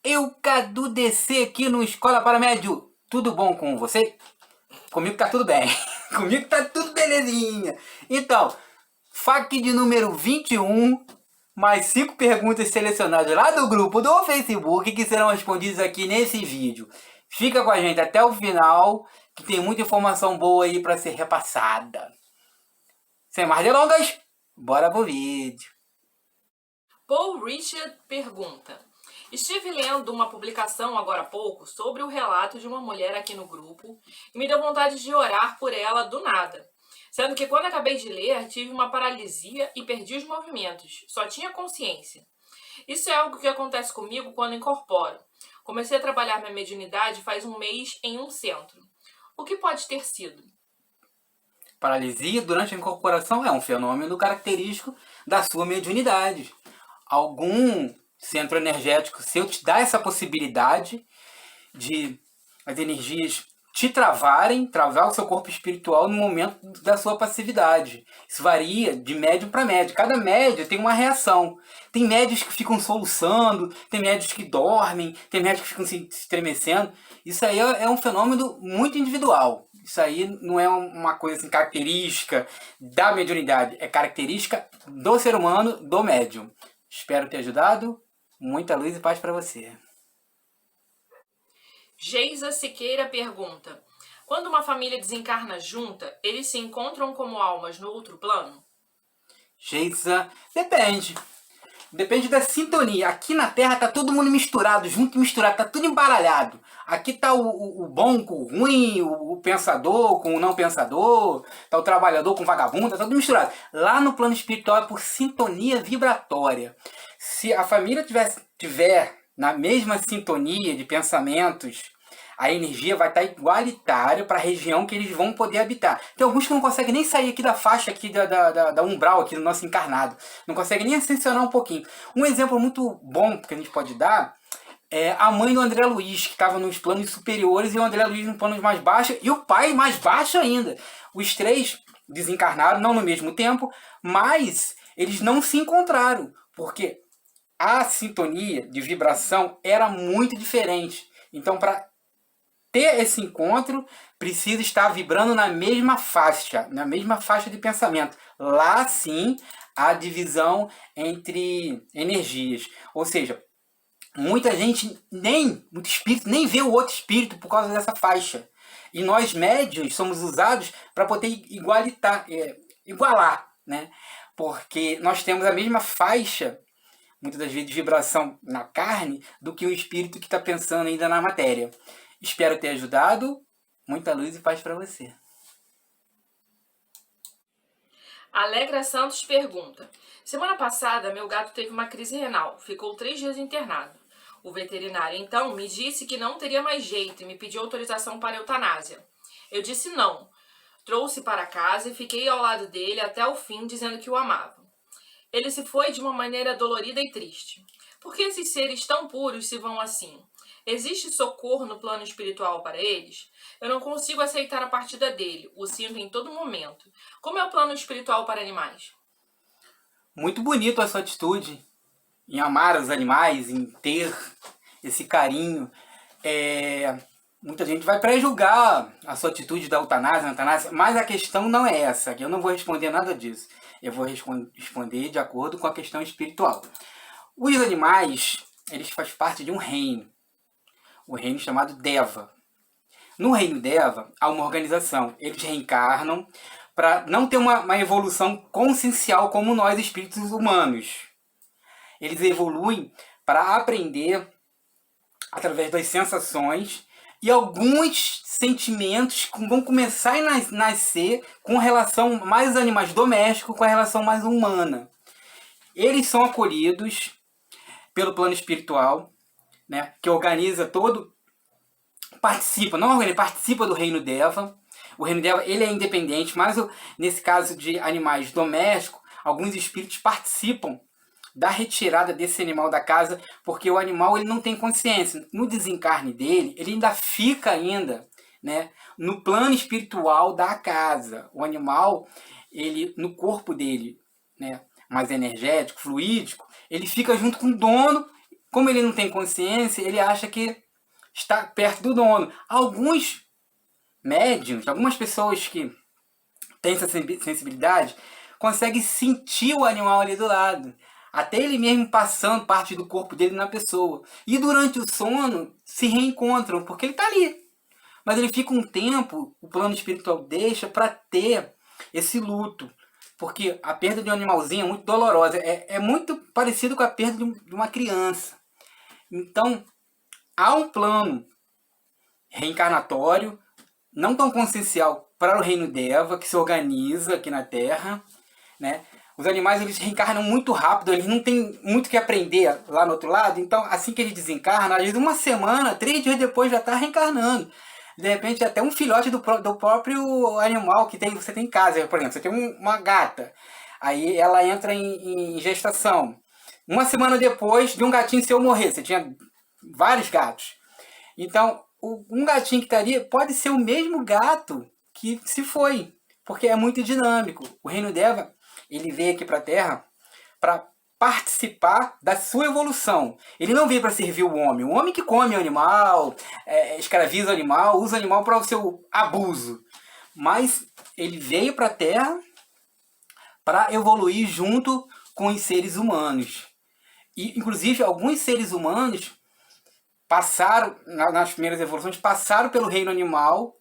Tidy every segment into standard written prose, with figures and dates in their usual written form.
Eu, Cadu DC aqui no Escola para Médio. Tudo bom com você? Comigo tá tudo bem. Comigo tá tudo belezinha. Então, FAQ de número 21, mais 5 perguntas selecionadas lá do grupo do Facebook que serão respondidas aqui nesse vídeo. Fica com a gente até o final, que tem muita informação boa aí para ser repassada. Sem mais delongas, bora pro vídeo. Paul Richard pergunta: estive lendo uma publicação agora há pouco sobre o relato de uma mulher aqui no grupo e me deu vontade de orar por ela do nada. Sendo que quando acabei de ler, tive uma paralisia e perdi os movimentos. Só tinha consciência. Isso é algo que acontece comigo quando incorporo. Comecei a trabalhar minha mediunidade faz um mês em um centro. O que pode ter sido? Paralisia durante a incorporação é um fenômeno característico da sua mediunidade. Algum centro energético seu te dá essa possibilidade de as energias te travar o seu corpo espiritual no momento da sua passividade. Isso varia de médium para médium. Cada médium tem uma reação. Tem médios que ficam soluçando, tem médios que dormem, tem médios que ficam se estremecendo. Isso aí é um fenômeno muito individual. Isso aí não é uma coisa assim, característica da mediunidade, é característica do ser humano, do médium. Espero ter ajudado. Muita luz e paz para você. Geisa Siqueira pergunta: quando uma família desencarna junta, eles se encontram como almas no outro plano? Geisa, depende. Depende da sintonia. Aqui na Terra tá todo mundo misturado, junto e misturado, tá tudo embaralhado. Aqui tá o bom com o ruim, o pensador com o não pensador, tá o trabalhador com o vagabundo, tá tudo misturado. Lá no plano espiritual é por sintonia vibratória. Se a família tiver na mesma sintonia de pensamentos, a energia vai estar igualitária para a região que eles vão poder habitar. Tem alguns que não conseguem nem sair aqui da faixa aqui da umbral aqui do nosso encarnado. Não conseguem nem ascensionar um pouquinho. Um exemplo muito bom que a gente pode dar é a mãe do André Luiz, que estava nos planos superiores e o André Luiz nos planos mais baixos e o pai mais baixo ainda. Os três desencarnaram, não no mesmo tempo, mas eles não se encontraram, porque a sintonia de vibração era muito diferente. Então, para ter esse encontro, precisa estar vibrando na mesma faixa de pensamento. Lá sim, a divisão entre energias. Ou seja, muita gente, muito espírito, nem vê o outro espírito por causa dessa faixa. E nós médios somos usados para poder igualar, né? Porque nós temos a mesma faixa, muitas das vezes, de vibração na carne, do que o espírito que está pensando ainda na matéria. Espero ter ajudado. Muita luz e paz para você. Alegra Santos pergunta: semana passada, meu gato teve uma crise renal. Ficou 3 dias internado. O veterinário, então, me disse que não teria mais jeito e me pediu autorização para eutanásia. Eu disse não. Trouxe para casa e fiquei ao lado dele até o fim, dizendo que o amava. Ele se foi de uma maneira dolorida e triste. Por que esses seres tão puros se vão assim? Existe socorro no plano espiritual para eles? Eu não consigo aceitar a partida dele, o sinto em todo momento. Como é o plano espiritual para animais? Muito bonito a sua atitude em amar os animais, em ter esse carinho. Muita gente vai pré-julgar a sua atitude da eutanásia, mas a questão não é essa. Eu não vou responder nada disso. Eu vou responder de acordo com a questão espiritual. Os animais, eles fazem parte de um reino. O reino chamado Deva. No reino Deva, há uma organização. Eles reencarnam para não ter uma evolução consciencial como nós, espíritos humanos. Eles evoluem para aprender através das sensações e alguns sentimentos que vão começar a nascer com relação mais aos animais domésticos, com a relação mais humana. Eles são acolhidos pelo plano espiritual, né, que organiza todo, participa do reino Deva. O reino Deva ele é independente, mas nesse caso de animais domésticos, alguns espíritos participam da retirada desse animal da casa, porque o animal ele não tem consciência. No desencarne dele, ele ainda fica né, no plano espiritual da casa. O animal, ele no corpo dele, né, mais energético, fluídico, ele fica junto com o dono como ele não tem consciência, ele acha que está perto do dono. Alguns médiums, algumas pessoas que têm essa sensibilidade, conseguem sentir o animal ali do lado. Até ele mesmo passando parte do corpo dele na pessoa. E durante o sono se reencontram, porque ele está ali. Mas ele fica um tempo, o plano espiritual deixa para ter esse luto. Porque a perda de um animalzinho é muito dolorosa. É muito parecido com a perda de uma criança. Então, há um plano reencarnatório, não tão consciencial, para o reino Deva, que se organiza aqui na Terra, né? Os animais, eles reencarnam muito rápido, eles não têm muito o que aprender lá no outro lado. Então, assim que eles desencarnam, às vezes uma semana, 3 dias depois já está reencarnando. De repente, até um filhote do próprio animal que você tem em casa. Por exemplo, você tem uma gata, aí ela entra em gestação. Uma semana depois de um gatinho seu morrer, você tinha vários gatos. Então, um gatinho que está ali pode ser o mesmo gato que se foi, porque é muito dinâmico. O reino Deva, ele veio aqui para a Terra para participar da sua evolução. Ele não veio para servir o homem que come o animal, escraviza o animal, usa o animal para o seu abuso. Mas ele veio para a Terra para evoluir junto com os seres humanos. E, inclusive, alguns seres humanos passaram, nas primeiras evoluções, passaram pelo reino animal,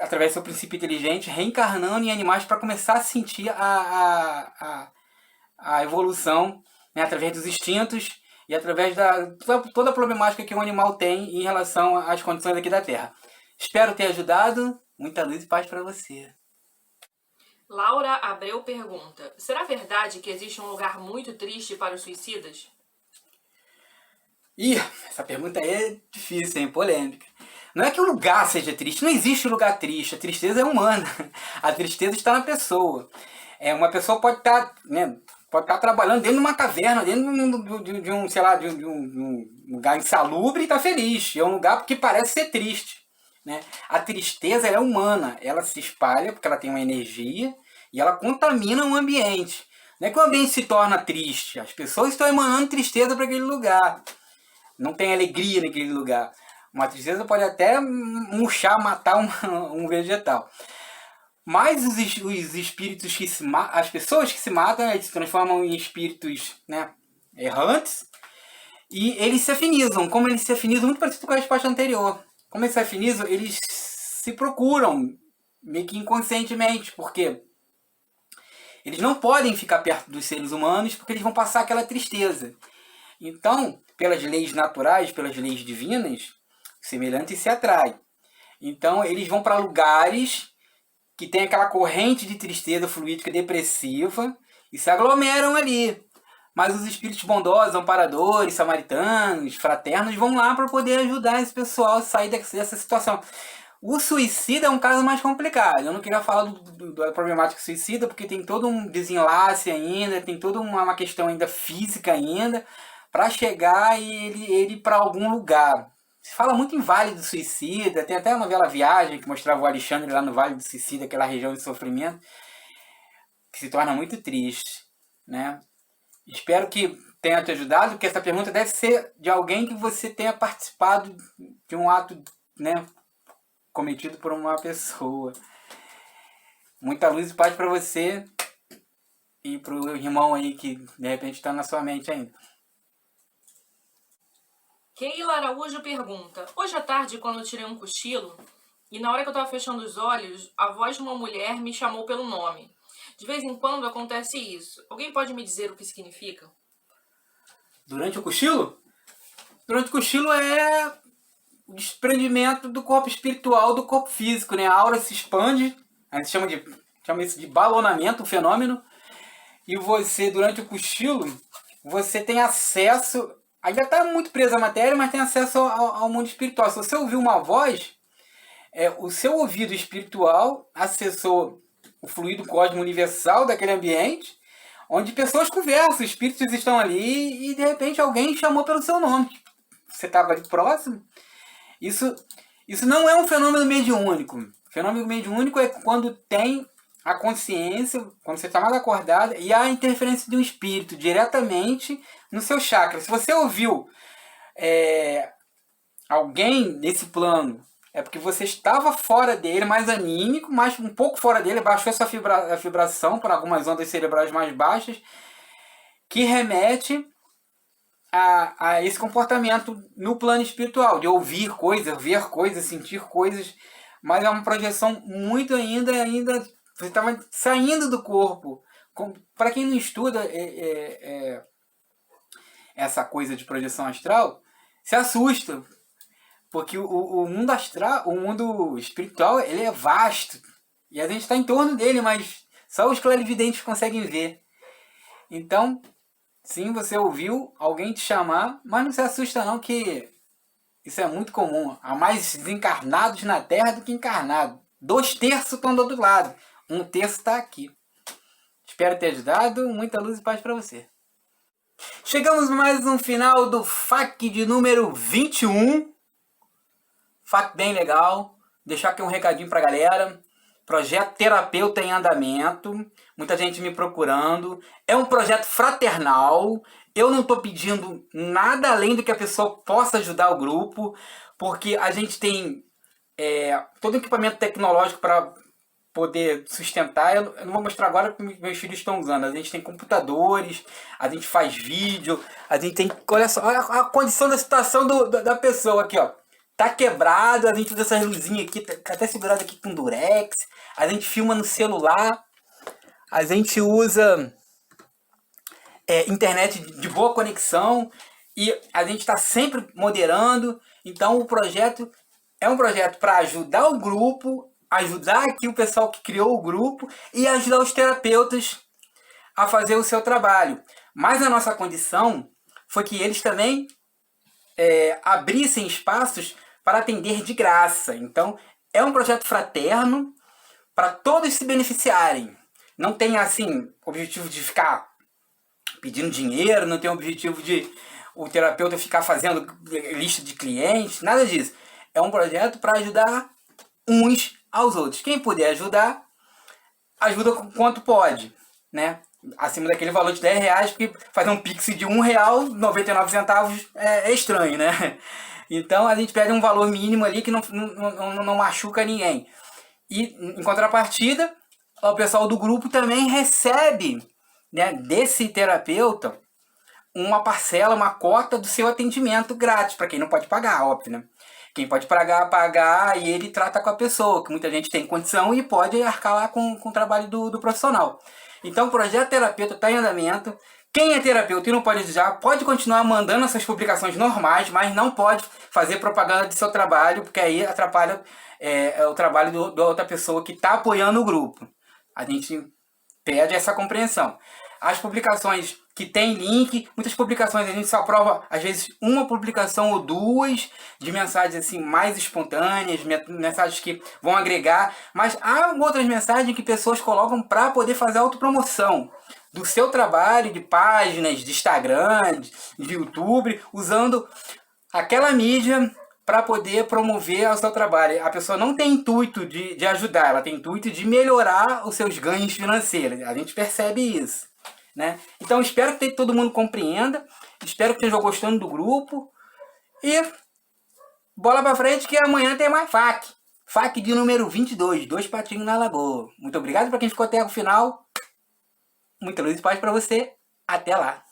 através do seu princípio inteligente, reencarnando em animais para começar a sentir a evolução, né, através dos instintos e através da toda a problemática que um animal tem em relação às condições aqui da Terra. Espero ter ajudado. Muita luz e paz para você. Laura Abreu pergunta: será verdade que existe um lugar muito triste para os suicidas? Ih, essa pergunta aí é difícil, hein? Polêmica. Não é que o lugar seja triste, não existe lugar triste, a tristeza é humana, a tristeza está na pessoa. Uma pessoa pode estar, né, trabalhando dentro de uma caverna, dentro de um, sei lá, de um lugar insalubre e está feliz. É um lugar que parece ser triste, né? A tristeza é humana, ela se espalha porque ela tem uma energia e ela contamina o ambiente. Não é que o ambiente se torna triste, as pessoas estão emanando tristeza para aquele lugar. Não tem alegria naquele lugar. Uma tristeza pode até murchar, matar um vegetal. Mas os espíritos que se matam, as pessoas que se matam, eles se transformam em espíritos, né, errantes. E eles se afinizam. Como eles se afinizam, muito parecido com a resposta anterior. Como eles se afinizam, eles se procuram, meio que inconscientemente. Porque eles não podem ficar perto dos seres humanos, porque eles vão passar aquela tristeza. Então, pelas leis naturais, pelas leis divinas, semelhantes se atraem. Então, eles vão para lugares que tem aquela corrente de tristeza fluídica depressiva e se aglomeram ali. Mas os espíritos bondosos, amparadores, samaritanos, fraternos vão lá para poder ajudar esse pessoal a sair dessa situação. O suicida é um caso mais complicado. Eu não queria falar da problemática suicida porque tem todo um desenlace ainda, tem toda uma questão ainda física ainda, para chegar e ele para algum lugar. Se fala muito em Vale do Suicida, tem até a novela Viagem, que mostrava o Alexandre lá no Vale do Suicida, aquela região de sofrimento, que se torna muito triste, né? Espero que tenha te ajudado, porque essa pergunta deve ser de alguém que você tenha participado de um ato, né, cometido por uma pessoa. Muita luz e paz para você e para o irmão aí que de repente está na sua mente ainda. Keila Araújo pergunta: hoje à tarde, quando eu tirei um cochilo, e na hora que eu estava fechando os olhos, a voz de uma mulher me chamou pelo nome. De vez em quando acontece isso. Alguém pode me dizer o que significa? Durante o cochilo? Durante o cochilo é o desprendimento do corpo espiritual do corpo físico, né? A aura se expande, a gente chama isso de balonamento, o fenômeno, e você, durante o cochilo, você tem acesso, ainda está muito preso à matéria, mas tem acesso ao mundo espiritual. Se você ouvir uma voz, o seu ouvido espiritual acessou o fluido cósmico universal daquele ambiente, onde pessoas conversam, espíritos estão ali e de repente alguém chamou pelo seu nome. Você estava ali próximo. Isso não é um fenômeno mediúnico. O fenômeno mediúnico é quando tem a consciência, quando você está mais acordado, e a interferência de um espírito diretamente no seu chakra. Se você ouviu alguém nesse plano, é porque você estava fora dele, mais anímico, mas um pouco fora dele, baixou essa vibração por algumas ondas cerebrais mais baixas, que remete a esse comportamento no plano espiritual, de ouvir coisas, ver coisas, sentir coisas, mas é uma projeção muito ainda você estava saindo do corpo. Para quem não estuda essa coisa de projeção astral, se assusta, porque o mundo astral, o mundo espiritual, ele é vasto, e a gente está em torno dele, mas só os clarividentes conseguem ver. Então, sim, você ouviu alguém te chamar, mas não se assusta não, que isso é muito comum. Há mais desencarnados na Terra do que encarnados. 2/3 estão do outro lado. 1/3 está aqui. Espero ter ajudado. Muita luz e paz para você. Chegamos mais no final do FAQ de número 21. FAQ bem legal. Deixar aqui um recadinho para a galera. Projeto Terapeuta em Andamento. Muita gente me procurando. É um projeto fraternal. Eu não estou pedindo nada além do que a pessoa possa ajudar o grupo. Porque a gente tem todo o equipamento tecnológico para poder sustentar. Eu não vou mostrar agora porque meus filhos estão usando. A gente tem computadores, a gente faz vídeo, a gente tem... Olha só, olha a condição da situação da pessoa aqui, ó. Tá quebrado, a gente usa essas luzinhas aqui, tá até segurado aqui com durex. A gente filma no celular. A gente usa internet de boa conexão. E a gente está sempre moderando. Então o projeto é um projeto para ajudar o grupo, ajudar aqui o pessoal que criou o grupo e ajudar os terapeutas a fazer o seu trabalho. Mas a nossa condição foi que eles também abrissem espaços para atender de graça. Então, é um projeto fraterno para todos se beneficiarem. Não tem, assim, objetivo de ficar pedindo dinheiro, não tem objetivo de o terapeuta ficar fazendo lista de clientes, nada disso. É um projeto para ajudar uns aos outros. Quem puder ajudar, ajuda com quanto pode, né? Acima daquele valor de R$10, porque fazer um pix de R$1,99 é estranho, né? Então a gente pede um valor mínimo ali que não machuca ninguém. E em contrapartida, o pessoal do grupo também recebe, né, desse terapeuta uma parcela, uma cota do seu atendimento grátis, para quem não pode pagar, óbvio, né? Quem pode pagar e ele trata com a pessoa, que muita gente tem condição e pode arcar lá com o trabalho do profissional. Então o projeto terapeuta está em andamento. Quem é terapeuta e não pode usar, pode continuar mandando essas publicações normais, mas não pode fazer propaganda do seu trabalho, porque aí atrapalha o trabalho da outra pessoa que está apoiando o grupo. A gente pede essa compreensão. As publicações que tem link, muitas publicações a gente só aprova, às vezes, uma publicação ou duas de mensagens assim mais espontâneas, mensagens que vão agregar, mas há outras mensagens que pessoas colocam para poder fazer autopromoção do seu trabalho, de páginas, de Instagram, de YouTube, usando aquela mídia para poder promover o seu trabalho. A pessoa não tem intuito de ajudar, ela tem intuito de melhorar os seus ganhos financeiros. A gente percebe isso, né? Então espero que todo mundo compreenda, espero que estejam gostando do grupo e bola pra frente que amanhã tem mais FAQ. FAQ de número 22, 2 patinhos na lagoa. Muito obrigado para quem ficou até o final. Muita luz e paz para você. Até lá.